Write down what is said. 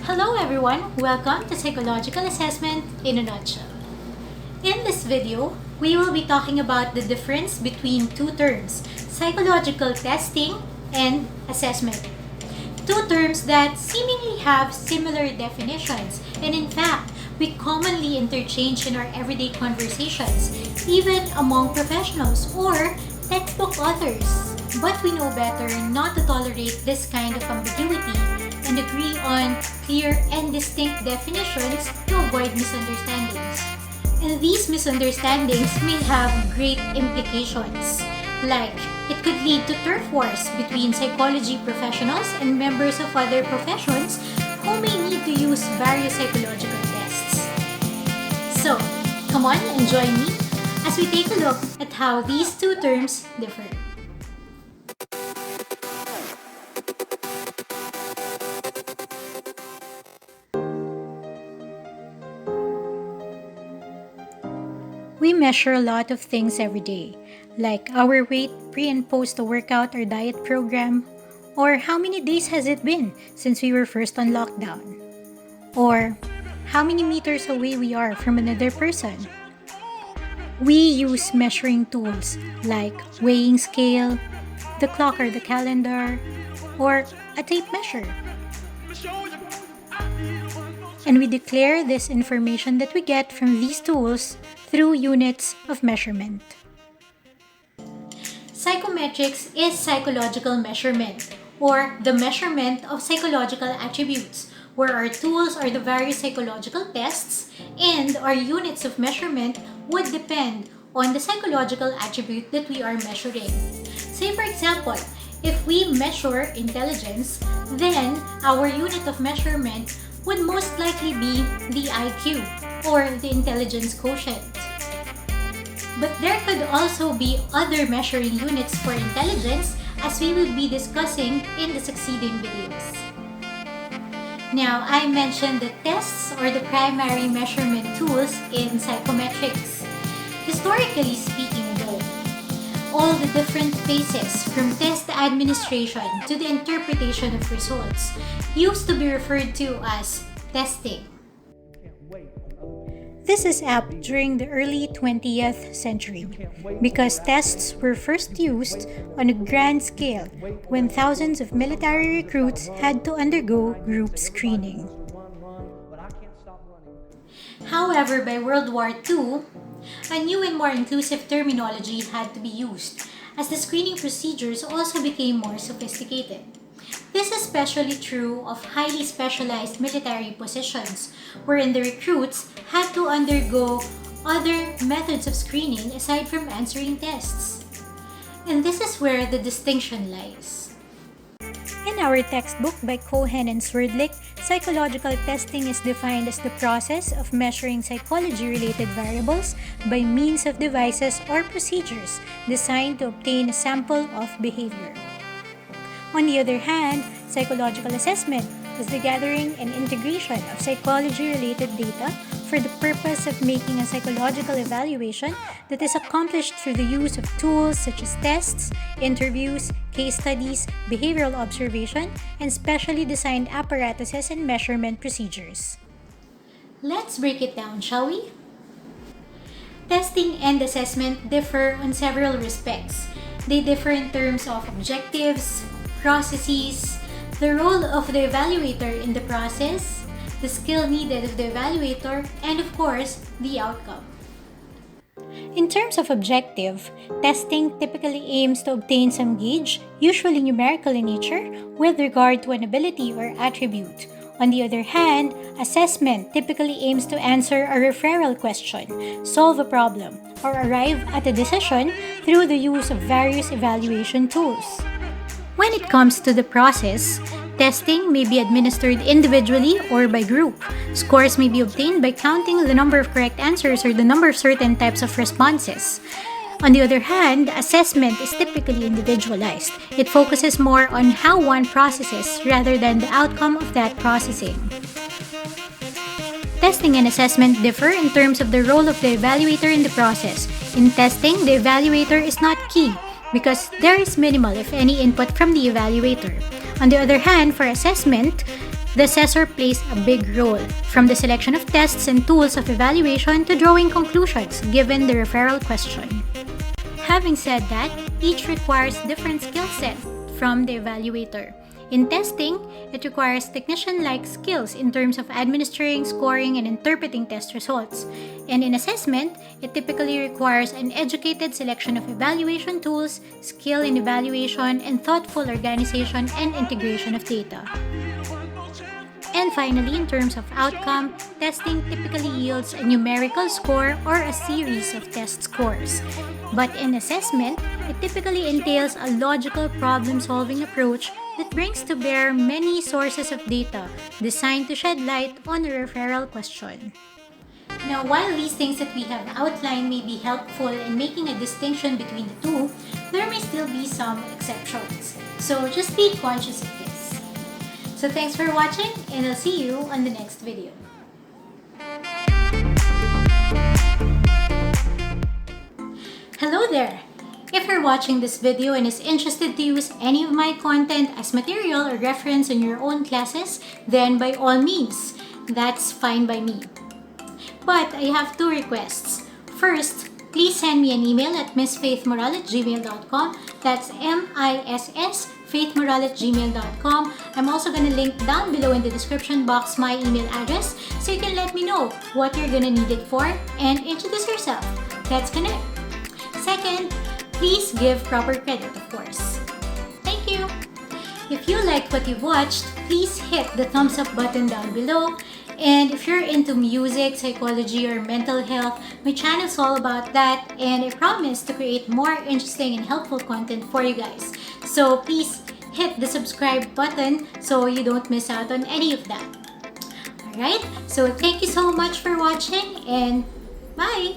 Hello everyone, welcome to Psychological Assessment in a Nutshell. In this video, we will be talking about the difference between two terms, psychological testing and assessment. Two terms that seemingly have similar definitions, and in fact, we commonly interchange in our everyday conversations, even among professionals or textbook authors. But we know better not to tolerate this kind of ambiguity and agree on clear and distinct definitions to avoid misunderstandings. And these misunderstandings may have great implications, like it could lead to turf wars between psychology professionals and members of other professions who may need to use various psychological tests. So, come on and join me as we take a look at how these two terms differ. We measure a lot of things every day, like our weight pre and post a workout or diet program, or how many days has it been since we were first on lockdown, or how many meters away we are from another person. We use measuring tools like weighing scale, the clock or the calendar, or a tape measure. And we declare this information that we get from these tools through units of measurement. Psychometrics is psychological measurement, or the measurement of psychological attributes, where our tools are the various psychological tests, and our units of measurement would depend on the psychological attribute that we are measuring. Say for example, if we measure intelligence, then our unit of measurement would most likely be the IQ, or the intelligence quotient. But there could also be other measuring units for intelligence, as we will be discussing in the succeeding videos. Now, I mentioned the tests or the primary measurement tools in psychometrics. Historically speaking though, all the different phases from test administration to the interpretation of results used to be referred to as testing. This is apt during the early 20th century because tests were first used on a grand scale when thousands of military recruits had to undergo group screening. However, by World War II, a new and more inclusive terminology had to be used as the screening procedures also became more sophisticated. This is especially true of highly specialized military positions, wherein the recruits had to undergo other methods of screening aside from answering tests. And this is where the distinction lies. In our textbook by Cohen and Swerdlick, psychological testing is defined as the process of measuring psychology-related variables by means of devices or procedures designed to obtain a sample of behavior. On the other hand, psychological assessment is the gathering and integration of psychology-related data for the purpose of making a psychological evaluation that is accomplished through the use of tools such as tests, interviews, case studies, behavioral observation, and specially designed apparatuses and measurement procedures. Let's break it down, shall we? Testing and assessment differ on several respects. They differ in terms of objectives, processes, the role of the evaluator in the process, the skill needed of the evaluator, and of course, the outcome. In terms of objective, testing typically aims to obtain some gauge, usually numerical in nature, with regard to an ability or attribute. On the other hand, assessment typically aims to answer a referral question, solve a problem, or arrive at a decision through the use of various evaluation tools. When it comes to the process, testing may be administered individually or by group. Scores may be obtained by counting the number of correct answers or the number of certain types of responses. On the other hand, assessment is typically individualized. It focuses more on how one processes rather than the outcome of that processing. Testing and assessment differ in terms of the role of the evaluator in the process. In testing, the evaluator is not key, because there is minimal, if any, input from the evaluator. On the other hand, for assessment, the assessor plays a big role, from the selection of tests and tools of evaluation to drawing conclusions given the referral question. Having said that, each requires different skill set from the evaluator. In testing, it requires technician-like skills in terms of administering, scoring, and interpreting test results. And in assessment, it typically requires an educated selection of evaluation tools, skill in evaluation, and thoughtful organization and integration of data. And finally, in terms of outcome, testing typically yields a numerical score or a series of test scores. But in assessment, it typically entails a logical problem-solving approach that brings to bear many sources of data designed to shed light on a referral question. Now, while these things that we have outlined may be helpful in making a distinction between the two, there may still be some exceptions. So just be conscious of this. So thanks for watching, and I'll see you on the next video. Hello there! If you're watching this video and is interested to use any of my content as material or reference in your own classes, then by all means, that's fine by me. But I have two requests. First, please send me an email at missfaithmoral@gmail.com. That's MISS faithmoral@gmail.com. I'm also gonna link down below in the description box my email address so you can let me know what you're gonna need it for and introduce yourself. Let's connect. Second, please give proper credit, of course. Thank you! If you liked what you've watched, please hit the thumbs up button down below. And if you're into music, psychology, or mental health, my channel's all about that, and I promise to create more interesting and helpful content for you guys. So please hit the subscribe button so you don't miss out on any of that. Alright, so thank you so much for watching, and bye!